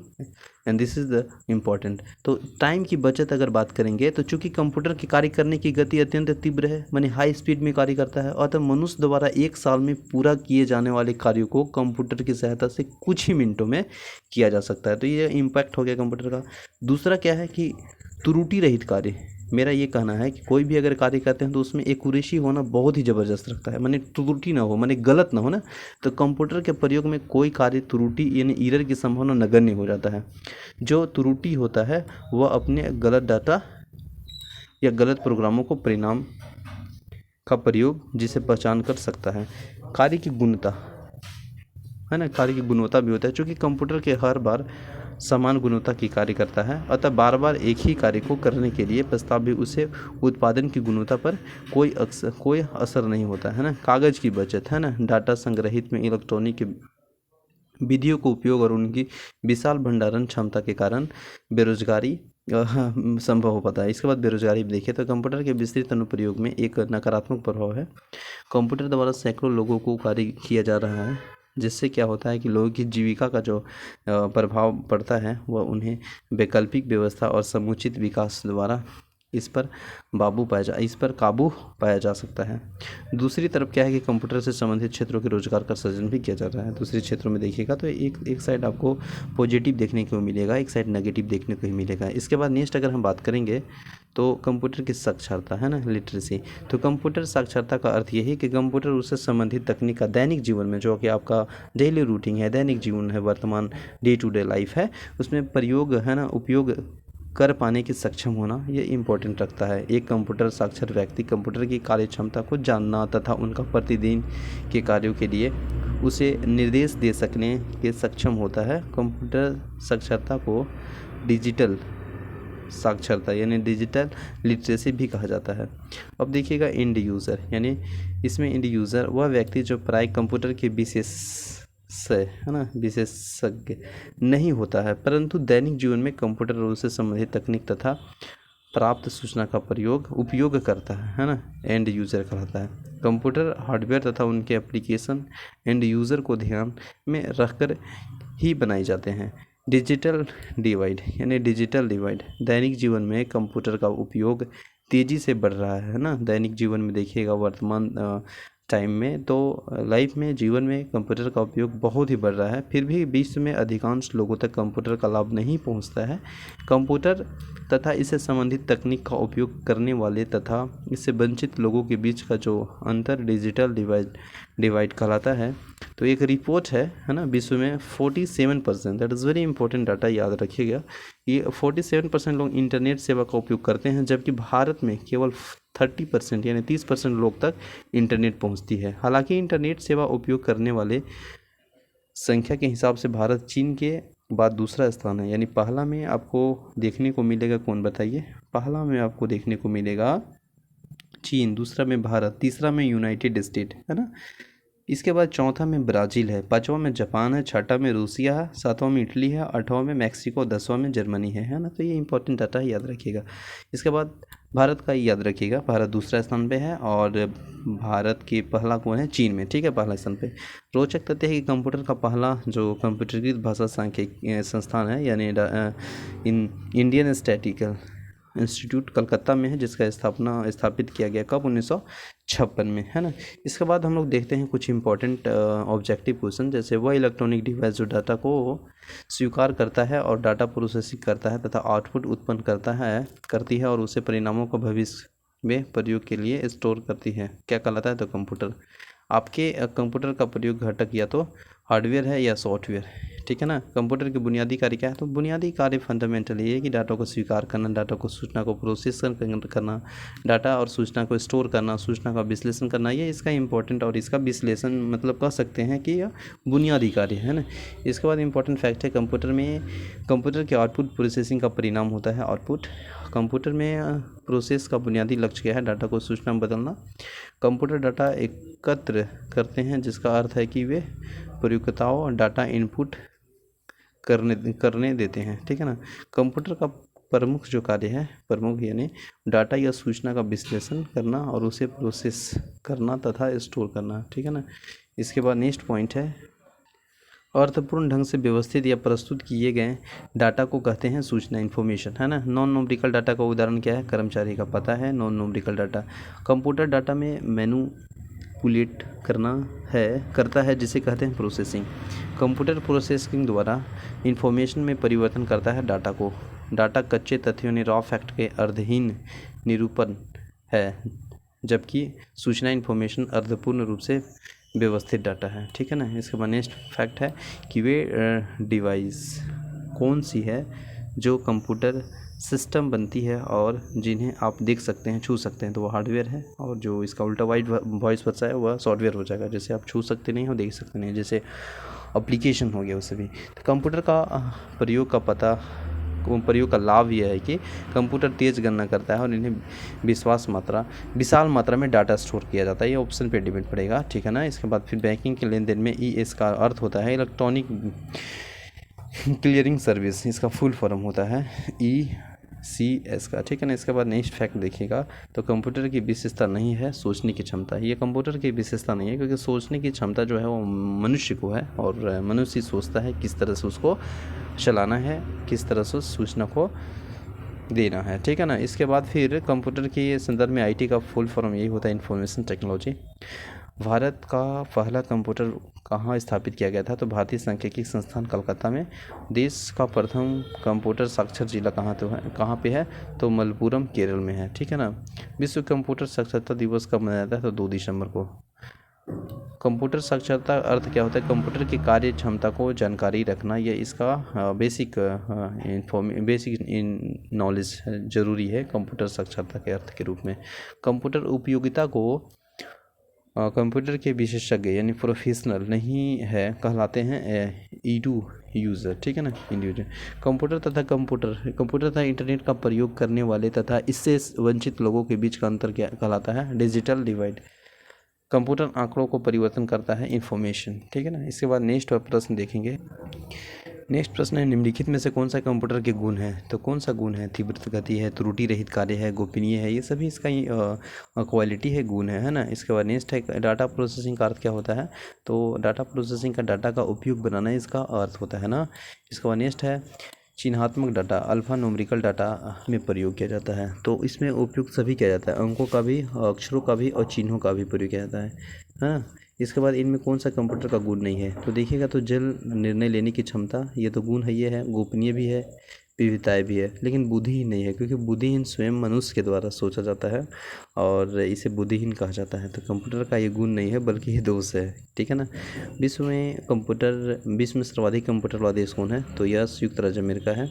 and this is the important. तो टाइम की बचत अगर बात करेंगे तो चूंकि कंप्यूटर के कार्य करने की गति अत्यंत तीव्र है, माने हाई स्पीड में कार्य करता है, अतः मनुष्य द्वारा 1 साल में पूरा किए जाने वाले कार्यों को कंप्यूटर की सहायता से कुछ ही मिनटों में किया जा सकता है। तो ये इम्पैक्ट हो गया कंप्यूटर का। दूसरा क्या है कि त्रुटि रहित कार्य। मेरा ये कहना है कि कोई भी अगर कार्य करते हैं तो उसमें एक्यूरेसी होना बहुत ही ज़बरदस्त रखता है, माने त्रुटि ना हो, माने गलत ना हो ना। तो कंप्यूटर के प्रयोग में कोई कार्य त्रुटि यानी एरर की संभावना नगण्य हो जाता है। जो त्रुटि होता है वह अपने गलत डाटा या गलत प्रोग्रामों को परिणाम का प्रयोग जिसे पहचान कर सकता है। कार्य की गुणवत्ता, है ना, कार्य की गुणवत्ता भी होता है। चूँकि कंप्यूटर के हर बार समान गुणवत्ता की कार्य करता है, अतः बार बार एक ही कार्य को करने के लिए प्रस्ताव भी उसे उत्पादन की गुणवत्ता पर कोई असर नहीं होता है ना। कागज़ की बचत, है ना, डाटा संग्रहित में इलेक्ट्रॉनिक विधियों को उपयोग और उनकी विशाल भंडारण क्षमता के कारण बेरोजगारी संभव हो पाता है। इसके बाद बेरोजगारी भी देखिए तो कंप्यूटर के विस्तृत अनुप्रयोग में एक नकारात्मक प्रभाव है। कंप्यूटर द्वारा सैकड़ों लोगों को कार्य किया जा रहा है, जिससे क्या होता है कि लोगों की जीविका का जो प्रभाव पड़ता है वह उन्हें वैकल्पिक व्यवस्था और समुचित विकास द्वारा इस पर काबू पाया जा सकता है। दूसरी तरफ क्या है कि कंप्यूटर से संबंधित क्षेत्रों के रोजगार का सृजन भी किया जा रहा है। दूसरे क्षेत्रों में देखिएगा तो एक साइड आपको पॉजिटिव देखने को मिलेगा, एक साइड नेगेटिव देखने को ही मिलेगा। इसके बाद नेक्स्ट अगर हम बात करेंगे तो कंप्यूटर की साक्षरता, है ना, लिटरेसी। तो कंप्यूटर साक्षरता का अर्थ यही कि कंप्यूटर उससे संबंधित तकनीक का दैनिक जीवन में, जो कि आपका डेली रूटीन है, दैनिक जीवन है, वर्तमान डे टू डे लाइफ है, उसमें प्रयोग, है ना, उपयोग कर पाने की सक्षम होना, ये इम्पोर्टेंट रखता है। एक कंप्यूटर साक्षर व्यक्ति कंप्यूटर की कार्य क्षमता को जानना तथा उनका प्रतिदिन के कार्यों के लिए उसे निर्देश दे सकने के सक्षम होता है। कंप्यूटर साक्षरता को डिजिटल साक्षरता यानी डिजिटल लिटरेसी भी कहा जाता है। अब देखिएगा एंड यूज़र, यानी इसमें एंड यूज़र वह व्यक्ति जो प्राय कंप्यूटर के विशेषज्ञ नहीं होता है, परंतु दैनिक जीवन में कंप्यूटर और उससे संबंधित तकनीक तथा प्राप्त सूचना का उपयोग करता है ना, एंड यूज़र कहलाता है। कंप्यूटर हार्डवेयर तथा उनके एप्लीकेशन एंड यूज़र को ध्यान में रखकर ही बनाए जाते हैं। डिजिटल डिवाइड, यानी डिजिटल डिवाइड, दैनिक जीवन में कंप्यूटर का उपयोग तेज़ी से बढ़ रहा है ना। दैनिक जीवन में देखिएगा वर्तमान टाइम में तो लाइफ में जीवन में कंप्यूटर का उपयोग बहुत ही बढ़ रहा है। फिर भी विश्व में अधिकांश लोगों तक कंप्यूटर का लाभ नहीं पहुंचता है। कंप्यूटर तथा इससे संबंधित तकनीक का उपयोग करने वाले तथा इससे वंचित लोगों के बीच का जो अंतर डिजिटल डिवाइड कहलाता है। तो एक रिपोर्ट है ना, विश्व में 47%, that is very important data, याद रखिएगा। ये 47% लोग इंटरनेट सेवा का उपयोग करते हैं, जबकि भारत में केवल 30% यानी 30% लोग तक इंटरनेट पहुंचती है। हालांकि इंटरनेट सेवा उपयोग करने वाले संख्या के हिसाब से भारत चीन के बाद दूसरा स्थान है। यानी पहला में आपको देखने को मिलेगा कौन, बताइए? पहला में आपको देखने को मिलेगा चीन, दूसरा में भारत, तीसरा में यूनाइटेड स्टेट, है ना। इसके बाद चौथा में ब्राज़ील है, पांचवा में जापान है, छठा में रूसिया है, सातवां में इटली है, आठवां में मैक्सिको, 10वां में जर्मनी है ना। तो ये इंपॉर्टेंट डाटा है, याद रखिएगा। इसके बाद भारत का याद रखिएगा, भारत दूसरा स्थान पे है और भारत के पहला कौन है, चीन में, ठीक है, पहला स्थान पे। रोचक तथ्य है कि कंप्यूटर का पहला जो कंप्यूटरीकृत भाषा सांख्यिकी संस्थान है यानी इंडियन स्टैटिस्टिकल इंस्टीट्यूट कलकत्ता में है, जिसका स्थापित किया गया कब, 1956 में, है ना। इसके बाद हम लोग देखते हैं कुछ इंपॉर्टेंट ऑब्जेक्टिव क्वेश्चन, जैसे वह इलेक्ट्रॉनिक डिवाइस जो डाटा को स्वीकार करता है और डाटा प्रोसेसिंग करता है तथा आउटपुट उत्पन्न करती है और उसे परिणामों को भविष्य में प्रयोग के लिए स्टोर करती है, क्या कहलाता है? तो कंप्यूटर। आपके कंप्यूटर का प्रयोग घटक या तो हार्डवेयर है या सॉफ्टवेयर, ठीक है ना। कंप्यूटर के बुनियादी कार्य क्या है? तो बुनियादी कार्य फंडामेंटल ये है कि डाटा को स्वीकार करना, डाटा को सूचना को प्रोसेस करना, डाटा और सूचना को स्टोर करना, सूचना का विश्लेषण करना, ये इसका इंपॉर्टेंट और इसका विश्लेषण मतलब कह सकते हैं कि यह बुनियादी कार्य है ना। इसके बाद इंपॉर्टेंट फैक्ट है, कंप्यूटर के आउटपुट प्रोसेसिंग का परिणाम होता है आउटपुट। कंप्यूटर में प्रोसेस का बुनियादी लक्ष्य क्या है? डाटा को सूचना में बदलना। कंप्यूटर डाटा एकत्र करते हैं, जिसका अर्थ है कि वे प्रयोगकर्ताओं डाटा इनपुट करने देते हैं, ठीक है ना। कंप्यूटर का प्रमुख जो कार्य है, प्रमुख यानी डाटा या सूचना का विश्लेषण करना और उसे प्रोसेस करना तथा स्टोर करना, ठीक है ना। इसके बाद नेक्स्ट पॉइंट है, अर्थपूर्ण ढंग से व्यवस्थित या प्रस्तुत किए गए डाटा को कहते हैं सूचना, इन्फॉर्मेशन, है ना। नॉन न्यूमेरिकल डाटा का उदाहरण क्या है? कर्मचारी का पता है non numerical data. Computer data में मैनिपुलेट करता है, जिसे कहते हैं प्रोसेसिंग। कंप्यूटर प्रोसेसिंग द्वारा इंफॉर्मेशन में परिवर्तन करता है डाटा को। डाटा कच्चे तथ्यों ने रॉ फैक्ट के अर्धहीन निरूपण है, जबकि सूचना इन्फॉर्मेशन अर्थपूर्ण रूप से व्यवस्थित डाटा है, ठीक है ना। इसके बाद नेक्स्ट फैक्ट है कि वे डिवाइस कौन सी है जो कंप्यूटर सिस्टम बनती है और जिन्हें आप देख सकते हैं, छू सकते हैं, तो वो हार्डवेयर है। और जो इसका उल्टा वॉइस बचा है वह सॉफ्टवेयर हो जाएगा, जैसे आप छू सकते नहीं हो, देख सकते नहीं, जैसे एप्लीकेशन हो गया उससे भी। तो कंप्यूटर का प्रयोग का लाभ यह है कि कंप्यूटर तेज गणना करता है और इन्हें विशाल मात्रा में डाटा स्टोर किया जाता है। ये ऑप्शन पे डिपेंड पड़ेगा, ठीक है ना। इसके बाद फिर बैंकिंग के लेन देन में ES का अर्थ होता है इलेक्ट्रॉनिक क्लियरिंग सर्विस, इसका फुल फॉर्म होता है ECS का, ठीक है ना। इसके बाद नेक्स्ट फैक्ट देखिएगा, तो कंप्यूटर की विशेषता नहीं है सोचने की क्षमता। ये कंप्यूटर की विशेषता नहीं है, क्योंकि सोचने की क्षमता जो है वो मनुष्य को है और मनुष्य सोचता है किस तरह से उसको चलाना है, किस तरह से सूचना को देना है, ठीक है ना। इसके बाद फिर कंप्यूटर के संदर्भ में IT का फुल फॉर्म यही होता है, इंफॉर्मेशन टेक्नोलॉजी। भारत का पहला कंप्यूटर कहाँ स्थापित किया गया था? तो भारतीय सांख्यिकी संस्थान कलकत्ता में। देश का प्रथम कंप्यूटर साक्षर जिला कहाँ पे है? तो मलप्पुरम केरल में है, ठीक है ना। विश्व कंप्यूटर साक्षरता दिवस कब मनाया जाता है? तो 2 दिसंबर को। कंप्यूटर साक्षरता अर्थ क्या होता है? कंप्यूटर की कार्य क्षमता को जानकारी रखना, यह इसका बेसिक नॉलेज जरूरी है कंप्यूटर साक्षरता के अर्थ के रूप में। कंप्यूटर उपयोगिता को कंप्यूटर के विशेषज्ञ यानी प्रोफेशनल नहीं है कहलाते हैं यूज़र, ठीक है ना, इंडिविजुअल। कंप्यूटर तथा इंटरनेट का प्रयोग करने वाले तथा इससे वंचित लोगों के बीच का अंतर क्या कहलाता है? Digital divide. कंप्यूटर आंकड़ों को परिवर्तन करता है, इंफॉर्मेशन, ठीक है ना। इसके बाद नेक्स्ट प्रश्न देखेंगे। नेक्स्ट प्रश्न है, निम्नलिखित में से कौन सा कंप्यूटर के गुण है? तो कौन सा गुण है? तीव्र गति है, त्रुटि रहित कार्य है, गोपनीय है, ये सभी इसका क्वालिटी है, गुण है ना। इसके बाद नेक्स्ट है, डाटा प्रोसेसिंग का अर्थ क्या होता है? तो डाटा प्रोसेसिंग का डाटा का उपयोग बनाना इसका अर्थ होता है ना। इसके बाद नेक्स्ट है, चिन्हात्मक डाटा अल्फा न्यूमेरिकल डाटा में प्रयोग किया जाता है। तो इसमें उपयोग सभी किया जाता है, अंकों का भी, अक्षरों का भी और चिन्हों का भी प्रयोग किया जाता है। है ना। इसके बाद इनमें कौन सा कंप्यूटर का गुण नहीं है, तो देखिएगा तो जल्द निर्णय लेने की क्षमता, ये तो गुण है, ये है, गोपनीय भी है, विविधताएँ भी है, लेकिन बुद्धिहीन नहीं है, क्योंकि बुद्धिहीन स्वयं मनुष्य के द्वारा सोचा जाता है और इसे बुद्धिहीन कहा जाता है। तो कंप्यूटर का ये गुण नहीं है बल्कि ये दोष है, ठीक है ना। विश्व में सर्वाधिक कंप्यूटर वाला देश कौन है, तो यह संयुक्त राज्य अमेरिका है,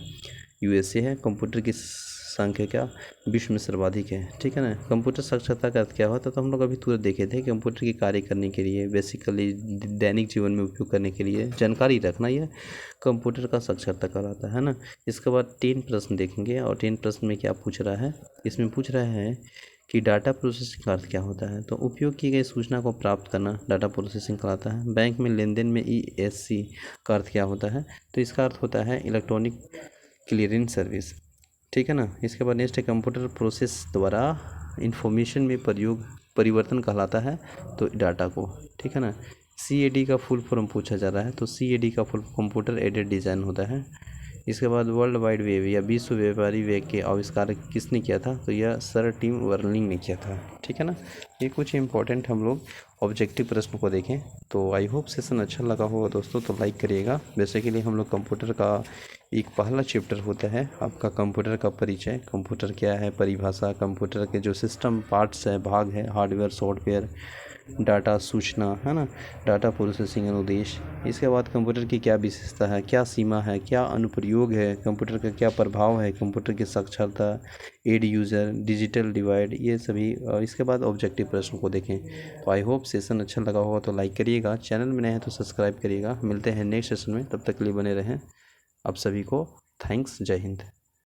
यूएसए है। कंप्यूटर की संख्या क्या विश्व में सर्वाधिक है, ठीक है ना। कंप्यूटर साक्षरता का अर्थ क्या होता है, तो हम लोग अभी तुरंत देखे थे। कंप्यूटर के कार्य करने के लिए, बेसिकली दैनिक जीवन में उपयोग करने के लिए जानकारी रखना, यह कंप्यूटर का साक्षरता कहलाता है ना। इसके बाद 3 प्रश्न देखेंगे और 3 प्रश्न में क्या पूछ रहा है, इसमें पूछ रहा है कि डाटा प्रोसेसिंग का अर्थ क्या होता है, तो उपयोग की गई सूचना को प्राप्त करना डाटा प्रोसेसिंग कहलाता है। बैंक में लेन देन में ESC का अर्थ क्या होता है, तो इसका अर्थ होता है इलेक्ट्रॉनिक क्लियरेंस सर्विस, ठीक है ना। इसके बाद नेक्स्ट है कंप्यूटर प्रोसेस द्वारा इंफॉर्मेशन में परिवर्तन कहलाता है तो डाटा को, ठीक है ना। CAD का फुल फॉर्म पूछा जा रहा है, तो CAD का फुल कंप्यूटर एडेड डिज़ाइन होता है। इसके बाद वर्ल्ड वाइड वेब या विश्व व्यापारी वेब के आविष्कार किसने किया था, तो यह सर टिम बर्निंग ने किया था, ठीक है ना। ये कुछ इंपॉर्टेंट हम लोग ऑब्जेक्टिव प्रश्न को देखें। तो आई होप सेशन अच्छा लगा होगा दोस्तों, तो लाइक करिएगा। बेसिकली हम लोग कंप्यूटर का एक पहला चैप्टर होता है आपका कंप्यूटर का परिचय, कंप्यूटर क्या है, परिभाषा, कंप्यूटर के जो सिस्टम पार्ट्स है, भाग है, हार्डवेयर, सॉफ्टवेयर, डाटा सूचना, है ना, डाटा प्रोसेसिंग अनुदेश। इसके बाद कंप्यूटर की क्या विशेषता है, क्या सीमा है, क्या अनुप्रयोग है, कंप्यूटर का क्या प्रभाव है, कंप्यूटर की साक्षरता, एड यूज़र, डिजिटल डिवाइड, ये सभी। और इसके बाद ऑब्जेक्टिव प्रश्न को देखें। तो आई होप सेशन अच्छा लगा होगा, तो लाइक करिएगा, चैनल में नए हैं तो सब्सक्राइब करिएगा। मिलते हैं नेक्स्ट सेशन में, तब तक के लिए बने रहें। आप सभी को थैंक्स, जय हिंद।